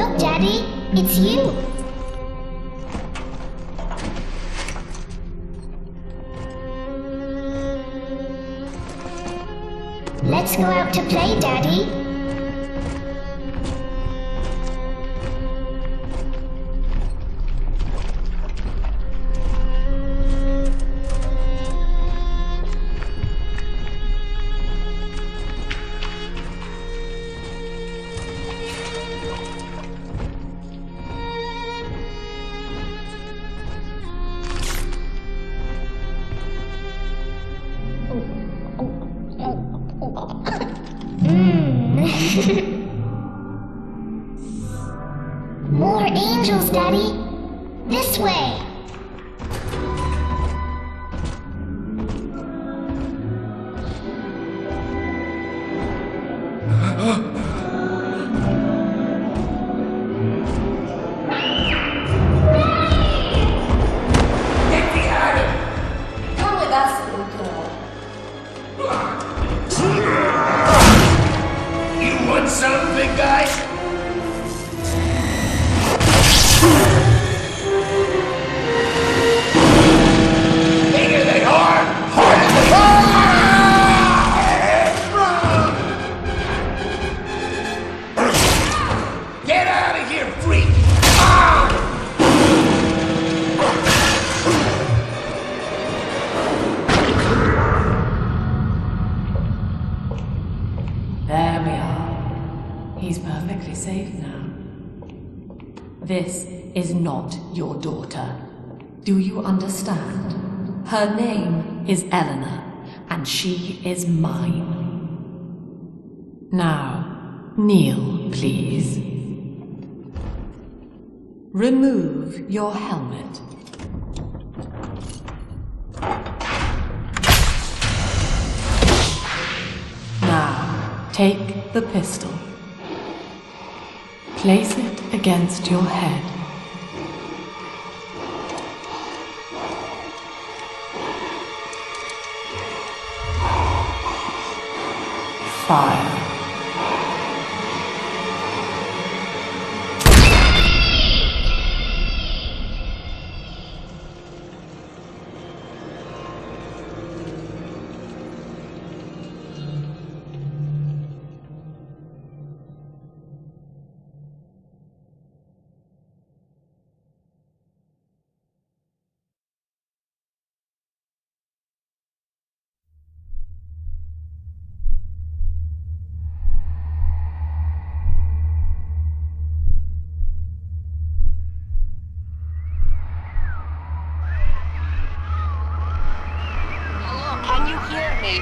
Look, Daddy, it's you. Let's go out to play, Daddy. More angels, Daddy. This way. Get behind him! Come with us, little girl. You want some, big guy? Bigger than hard! Harder than hard! Get out of here, freak! There we are. He's perfectly safe now. This is not your daughter. Do you understand? Her name is Eleanor, and she is mine. Now, kneel, please. Remove your helmet. Now, take the pistol. Place it against your head. Fire. Can you hear me?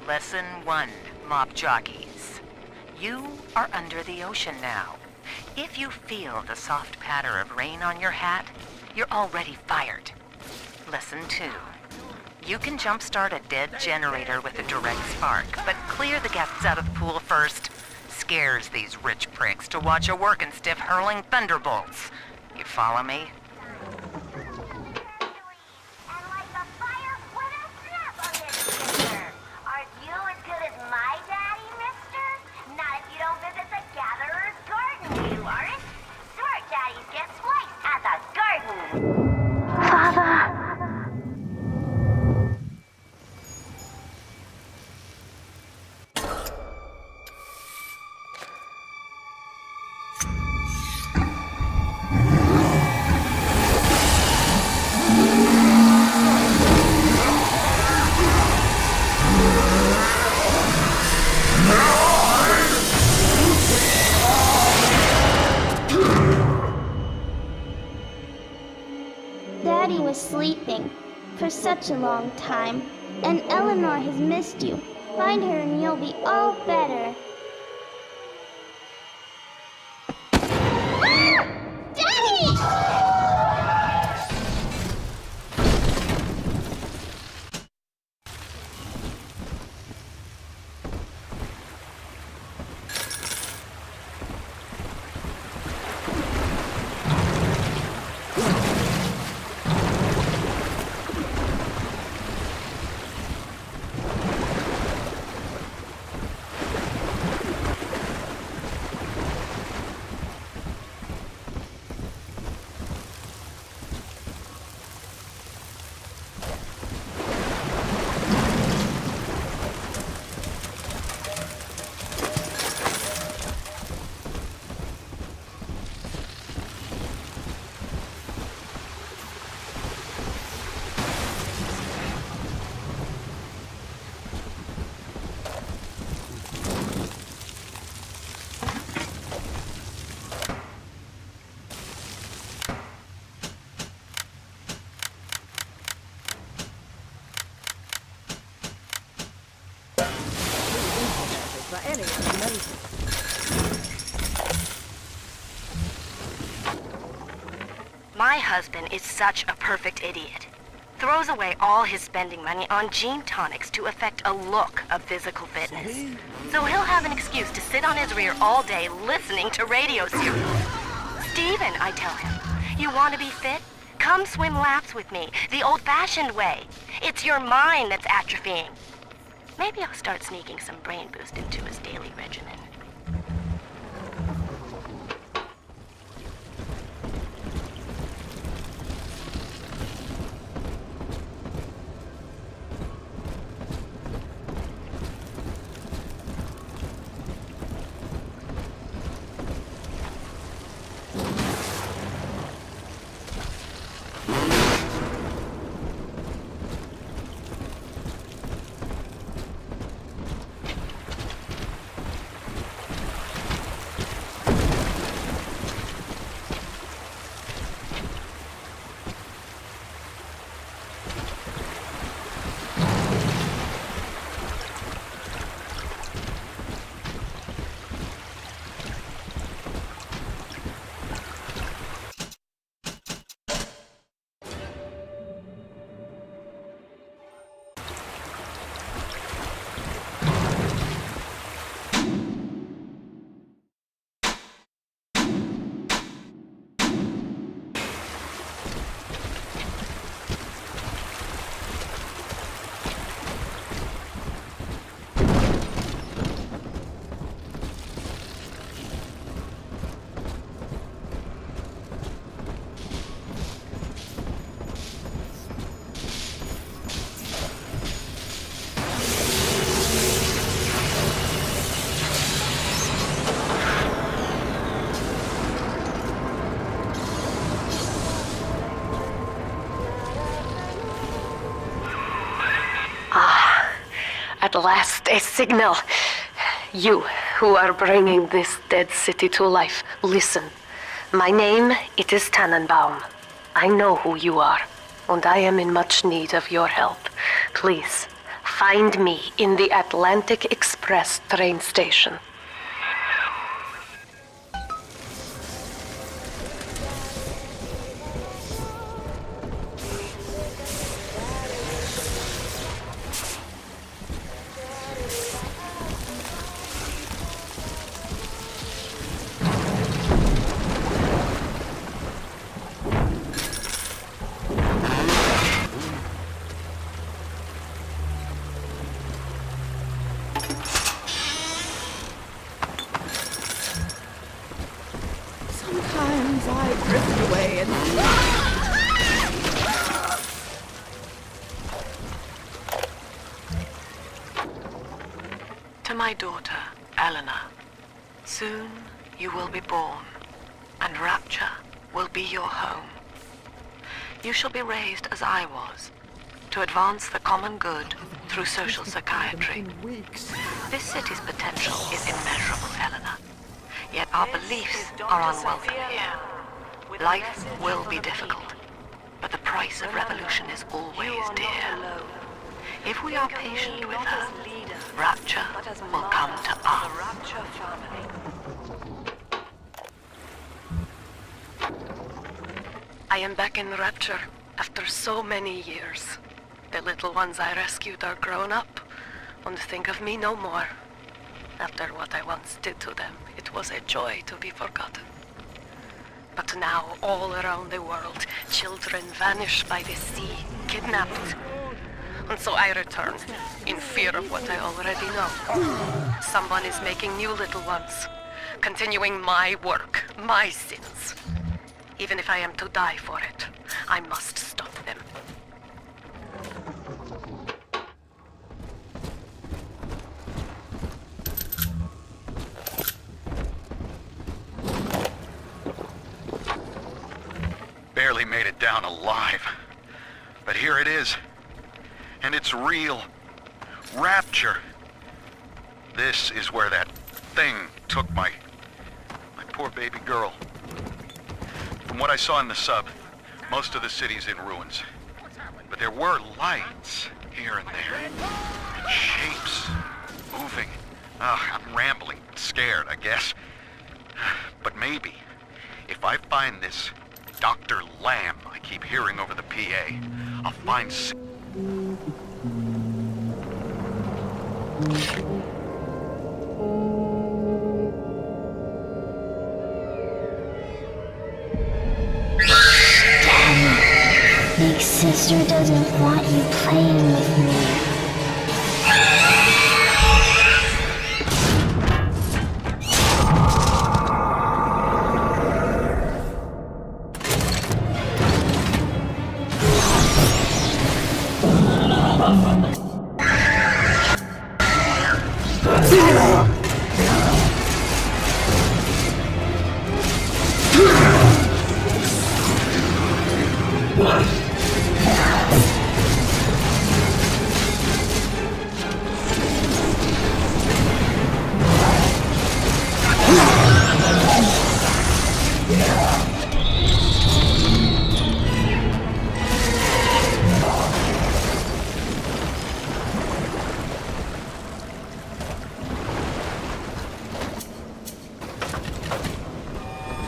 Lesson 1. mop jockeys. You are under the ocean now. If you feel the soft patter of rain on your hat, you're already fired. Lesson 2. You can jumpstart a dead generator with a direct spark, but clear the guests out of the pool first. Scares these rich pricks to watch a working stiff hurling thunderbolts. You follow me? And like a fire with a snap on this picture. Are you as good as my daddy, mister? Not if you don't visit the gatherer's garden, you aren't. Smart daddies get spliced at the garden. Father. Daddy was sleeping for such a long time, and Eleanor has missed you. Find her and you'll be all better. Daddy! My husband is such a perfect idiot. Throws away all his spending money on gene tonics to affect a look of physical fitness. So he'll have an excuse to sit on his rear all day listening to radio serials. Steven, I tell him, you want to be fit? Come swim laps with me, the old-fashioned way. It's your mind that's atrophying. Maybe I'll start sneaking some brain boost into his daily regimen. At last, a signal. You, who are bringing this dead city to life, listen. My name, it is Tannenbaum. I know who you are, and I am in much need of your help. Please, Find me in the Atlantic Express train station. Sometimes I drift away and... To my daughter, Eleanor, soon you will be born, and Rapture will be your home. You shall be raised as I was, to advance the common good through social psychiatry. This city's potential is immeasurable, Eleanor. Yet our beliefs are unwelcome here. Life will be difficult, but the price of revolution is always dear. If we are patient with her, Rapture will come to us. I am back in Rapture after so many years. The little ones I rescued are grown up and think of me no more. After what I once did to them, it was a joy to be forgotten. But now, all around the world, children vanish by the sea, kidnapped. And so I return, in fear of what I already know. Someone is making new little ones, continuing my work, my sins. Even if I am to die for it, I must stop them. Barely made it down alive. But here it is. And it's real. Rapture. This is where that thing took my poor baby girl. From what I saw in the sub, most of the city's in ruins. But there were lights here and there. And shapes moving. I'm rambling, scared, I guess. But maybe, if I find this Dr. Lamb I keep hearing over the PA, I'll find... Big sister doesn't want you playing with me.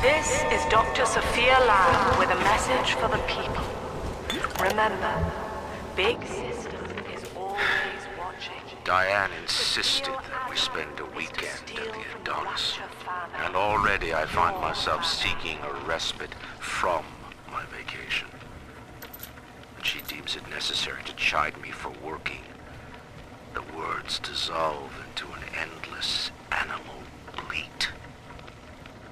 This is Dr. Sophia Lamb with a message for the people. Remember, Big Sister is always watching. Diane insisted that we spend a weekend at the Adonis, and already I find myself seeking a respite from my vacation. And she deems it necessary to chide me for working. The words dissolve into an endless animal bleat.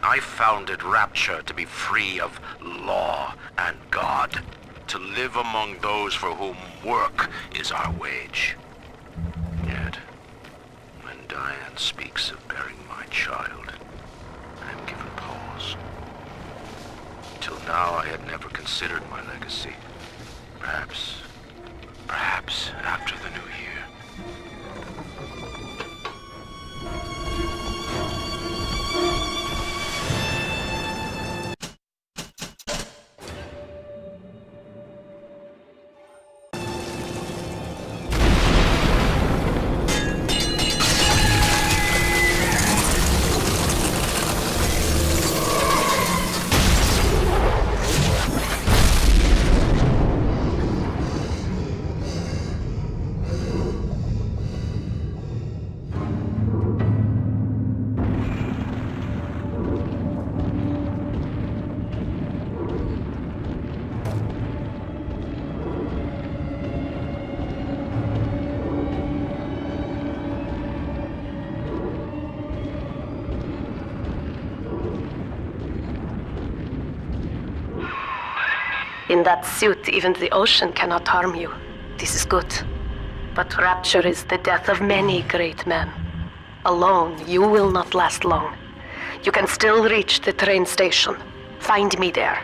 I founded Rapture to be free of law and God, to live among those for whom work is our wage. Yet, when Diane speaks of bearing my child, I am given pause. Till now I had never considered my legacy. Perhaps after the new year. In that suit, even the ocean cannot harm you. This is good. But rapture is the death of many great men. Alone, you will not last long. You can still reach the train station. Find me there.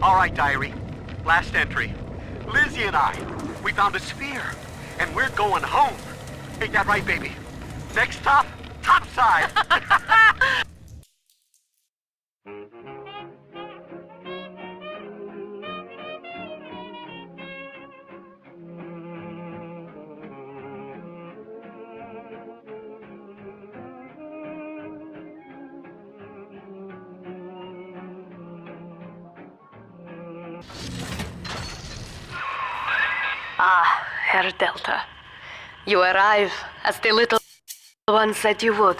All right, diary. Last entry. Lizzie and I, we found a sphere, and we're going home. Ain't that right, baby? Next stop, topside. Ah, Herr Delta. You arrive as the little one said you would.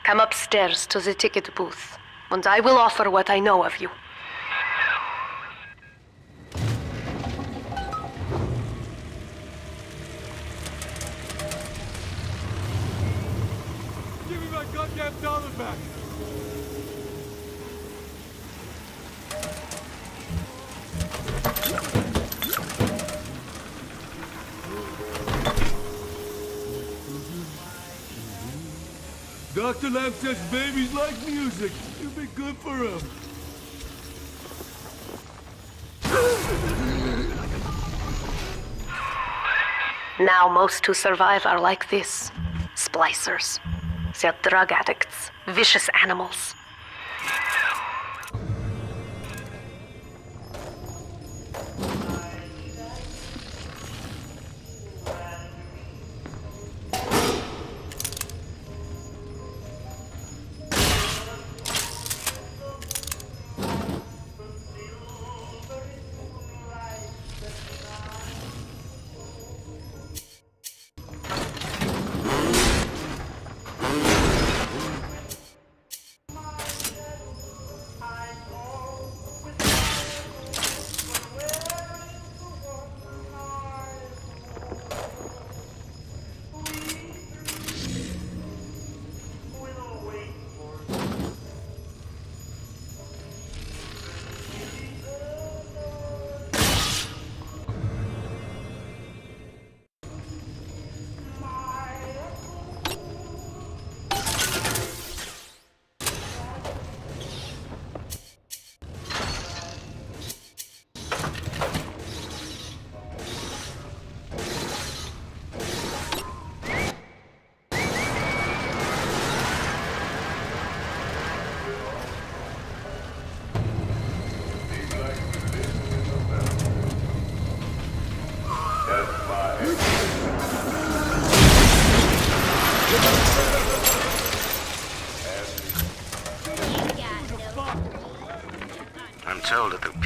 Come upstairs to the ticket booth, and I will offer what I know of you. Give me my goddamn dollar back! Dr. Lamb says babies like music. It'll be good for them. Now most who survive are like this. Splicers. They're drug addicts. Vicious animals.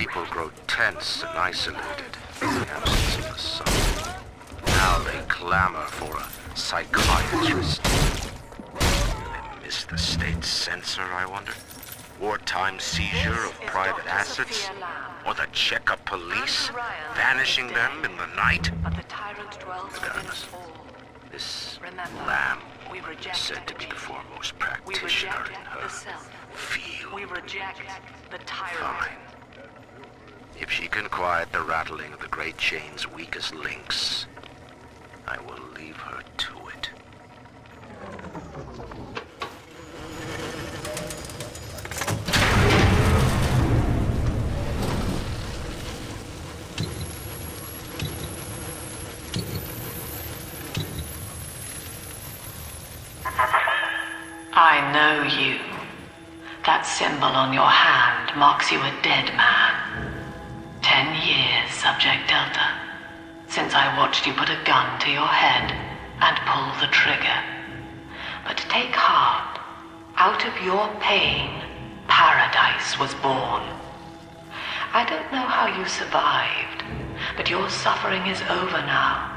people grow tense and isolated in the absence of the sun. Now they clamor for a psychiatrist. They miss the state censor, I wonder? Wartime seizure of private assets? Or the Cheka police, vanishing them in the night? Regardless, this lamb is said to be the foremost practitioner in her field. We reject the tyrant. Fine. If she can quiet the rattling of the great chain's weakest links, I will leave her to it. I know you. That symbol on your hand marks you a dead man. 10 years, Subject Delta, since I watched you put a gun to your head and pull the trigger. But take heart. Out of your pain, paradise was born. I don't know how you survived, but your suffering is over now.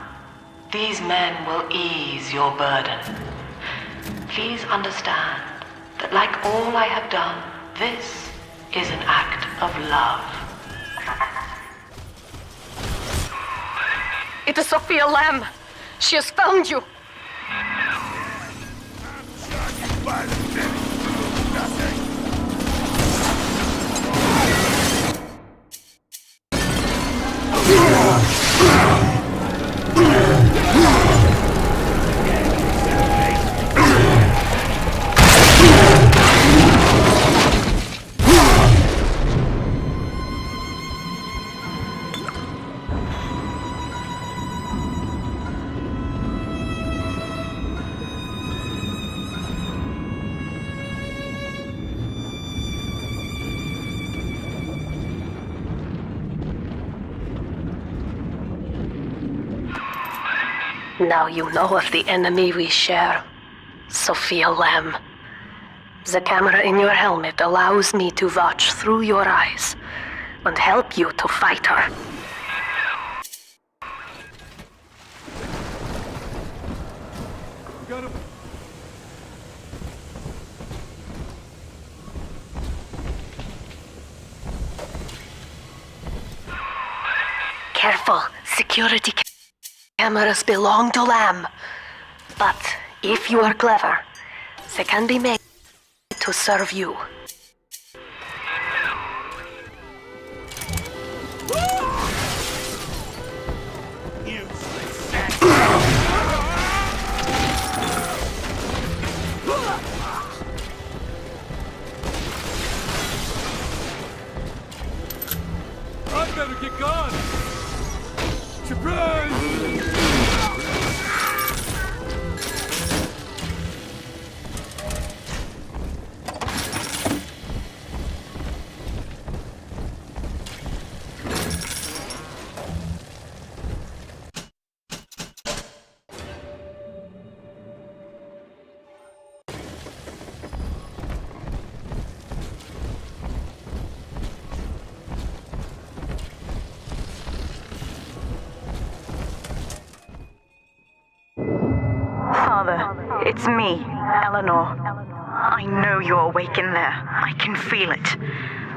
These men will ease your burden. Please understand that like all I have done, this is an act of love. It is Sophia Lamb. She has found you. Now you know of the enemy we share, Sophia Lamb. The camera in your helmet allows me to watch through your eyes and help you to fight her. Careful, security cameras belong to Lamb. But if you are clever, they can be made to serve you. I better get gone! Surprise! It's me, Eleanor. I know you're awake in there. I can feel it.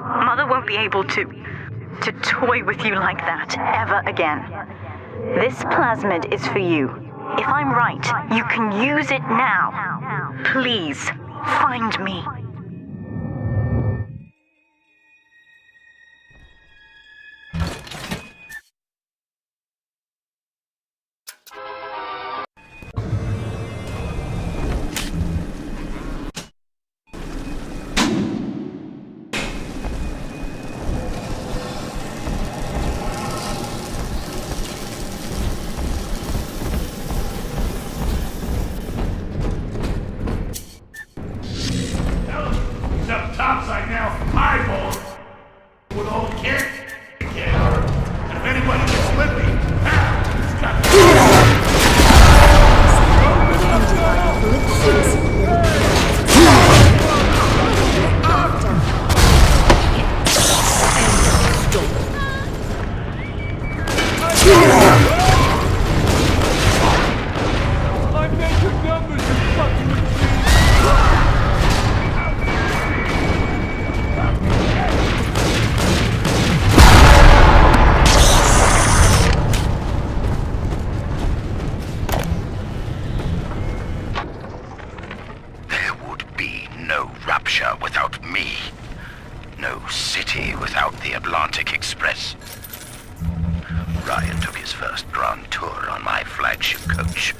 Mother won't be able to toy with you like that ever again. This plasmid is for you. If I'm right, you can use it now. Please, find me. no Rapture without me. No city without the Atlantic Express. Ryan took his first grand tour on my flagship coach.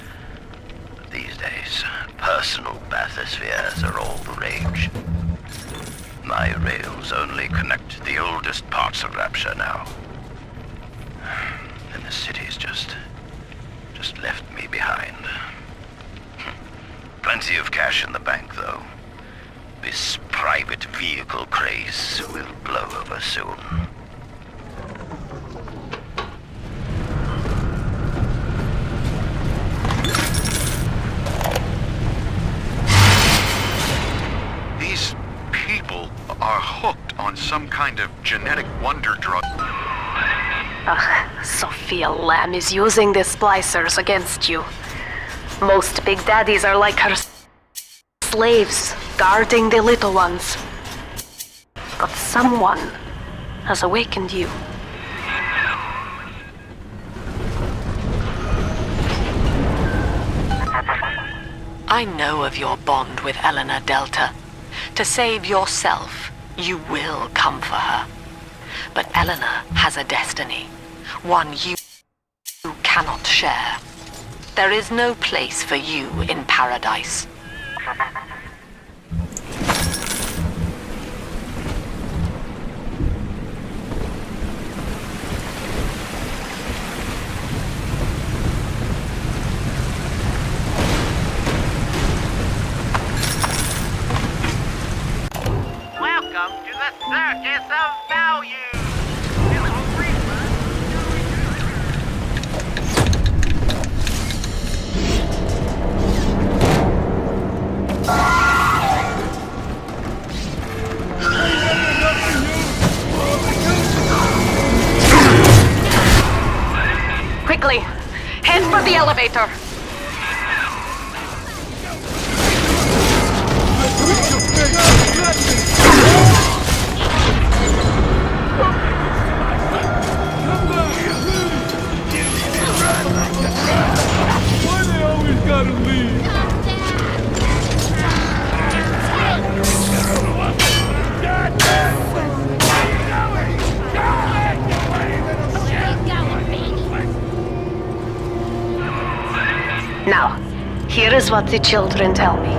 These days, personal bathyspheres are all the rage. My rails only connect the oldest parts of Rapture now. And the city's just left me behind. Plenty of cash in the bank, though. This private vehicle craze will blow over soon. These people are hooked on some kind of genetic wonder drug. Sophia Lamb is using the splicers against you. Most big daddies are like her slaves, guarding the little ones. But someone has awakened you. I know of your bond with Eleanor Delta. To save yourself, you will come for her. But Eleanor has a destiny, one you cannot share. There is no place for you in paradise. Welcome to the Circus of Value! Quickly, head for the elevator. Why they always gotta leave? Now, here is what the children tell me.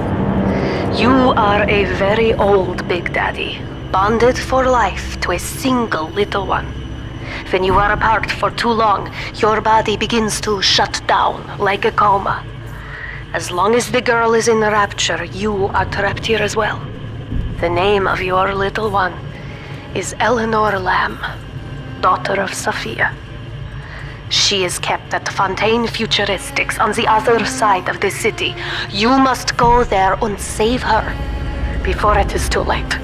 You are a very old Big Daddy, bonded for life to a single little one. When you are apart for too long, your body begins to shut down like a coma. As long as the girl is in Rapture, you are trapped here as well. The name of your little one is Eleanor Lamb, daughter of Sophia. She is kept at Fontaine Futuristics on the other side of the city. You must go there and save her before it is too late.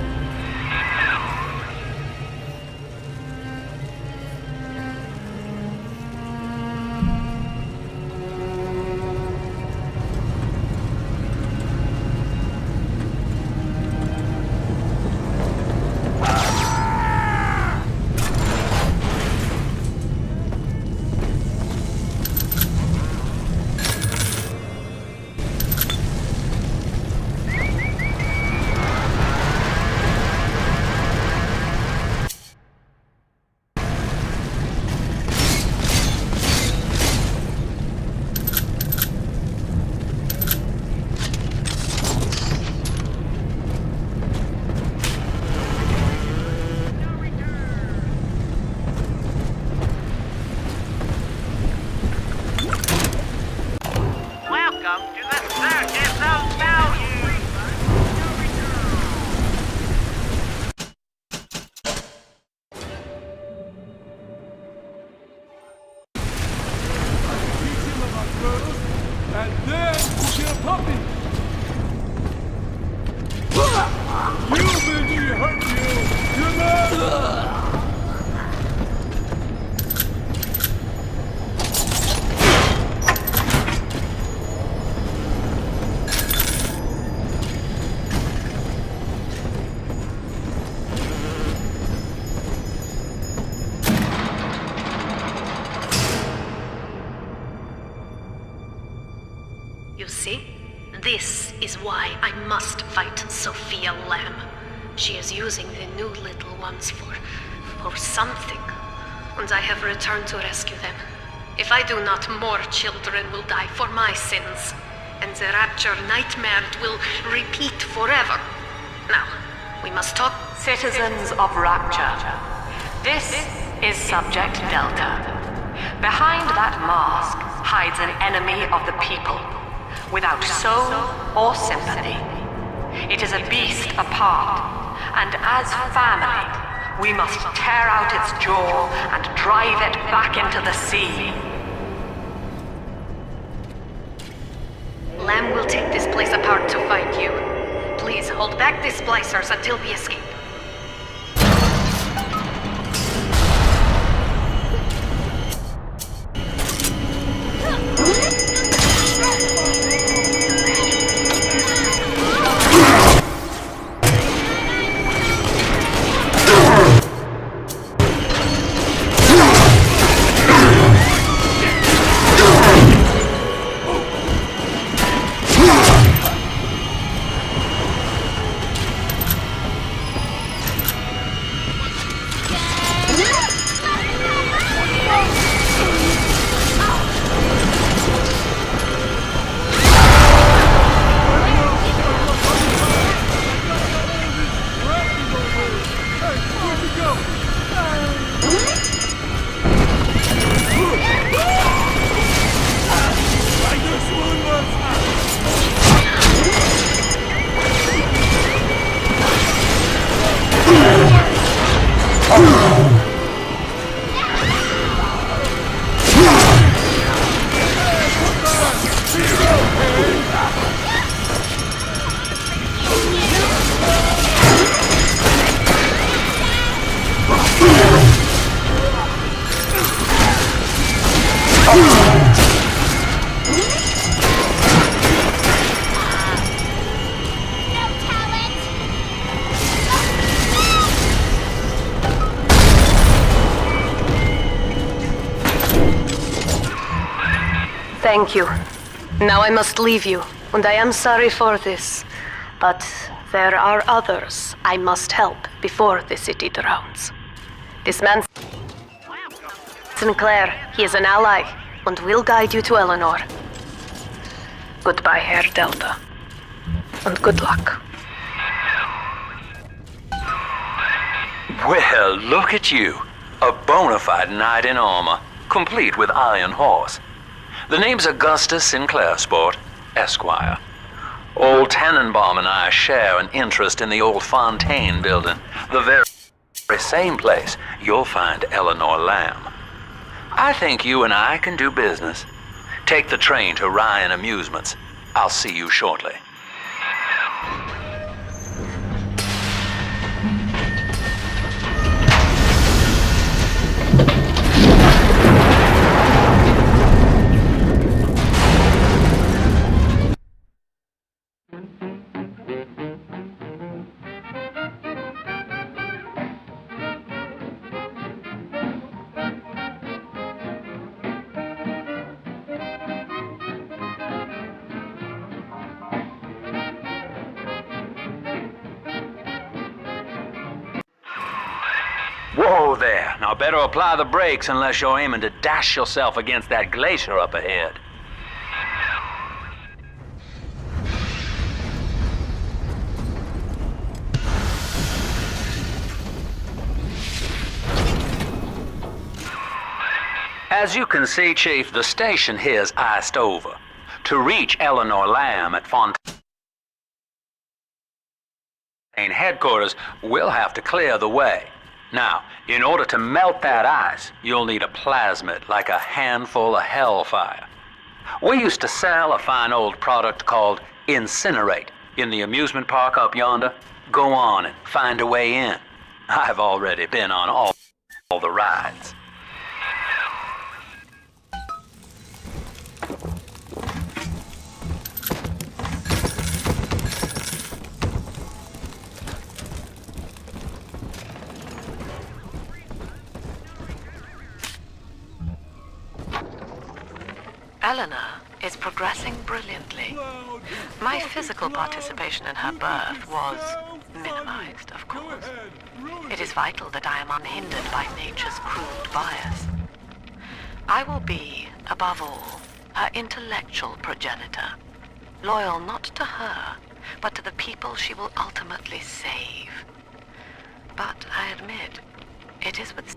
must fight Sophia Lamb. She is using the new little ones for something. And I have returned to rescue them. If I do not, more children will die for my sins. And the Rapture nightmare will repeat forever. Now, we must talk. Citizens of Rapture, this is Subject Delta. Behind that mask hides an enemy of the people, without soul or sympathy. It is a beast apart, and as family, we must tear out its jaw and drive it back into the sea. Lamb will take this place apart to find you. Please hold back the splicers until we escape. Thank you. Now I must leave you, and I am sorry for this. But there are others I must help before the city drowns. This man, Sinclair, he is an ally, and will guide you to Eleanor. Goodbye, Herr Delta. And good luck. Well, look at you. A bona fide knight in armor, complete with iron horse. The name's Augustus Sinclair, Sport, Esquire. Old Tannenbaum and I share an interest in the old Fontaine building, the very same place you'll find Eleanor Lamb. I think you and I can do business. Take the train to Ryan Amusements. I'll see you shortly. Whoa there. Now better apply the brakes unless you're aiming to dash yourself against that glacier up ahead. As you can see, Chief, the station here's iced over. To reach Eleanor Lamb at Fontaine headquarters, we'll have to clear the way. Now, in order to melt that ice, you'll need a plasmid, like a handful of hellfire. We used to sell a fine old product called Incinerate in the amusement park up yonder. Go on and find a way in. I've already been on all the rides. Eleanor is progressing brilliantly. My physical participation in her birth was minimized, of course. It is vital that I am unhindered by nature's crude bias. I will be, above all, her intellectual progenitor, loyal not to her, but to the people she will ultimately save. But I admit, it is with...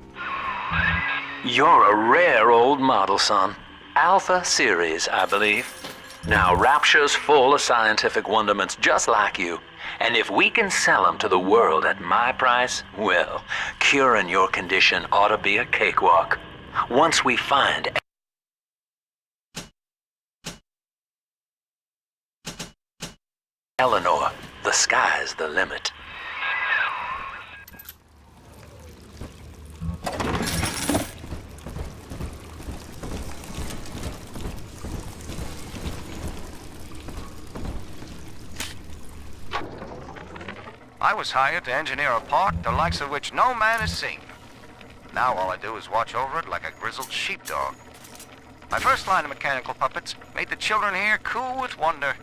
You're a rare old model, son. Alpha series, I believe. Now, Rapture's full of scientific wonderments just like you. And if we can sell them to the world at my price, well, curing your condition ought to be a cakewalk. Once we find... Eleanor, the sky's the limit. I was hired to engineer a park the likes of which no man has seen. Now all I do is watch over it like a grizzled sheepdog. My first line of mechanical puppets made the children here cool with wonder.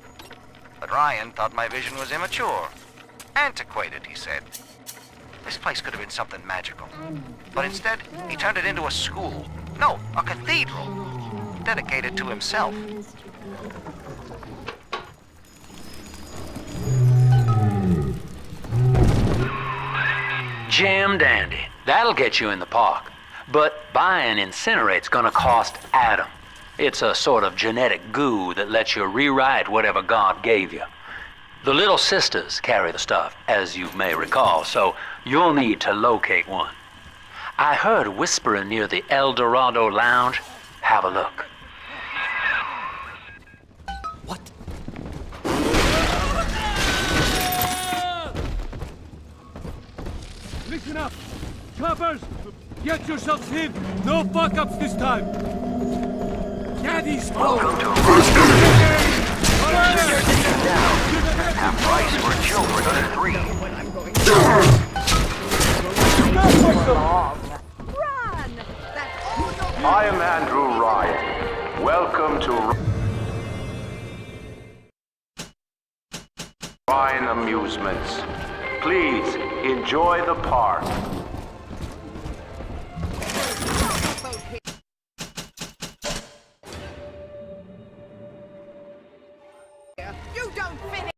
But Ryan thought my vision was immature. Antiquated, he said. This place could have been something magical. But instead, he turned it into a school. No, a cathedral. Dedicated to himself. Jam dandy. That'll get you in the park. But buying Incinerate's gonna cost Adam. It's a sort of genetic goo that lets you rewrite whatever God gave you. The Little Sisters carry the stuff, as you may recall, so you'll need to locate one. I heard whispering near the El Dorado Lounge. Have a look. Listen up! Choppers! Get yourselves in! No fuck-ups this time! Daddy's home! Welcome to half price for children under 3. I am Andrew Ryan. Welcome to Ryan Amusements. Please enjoy the park.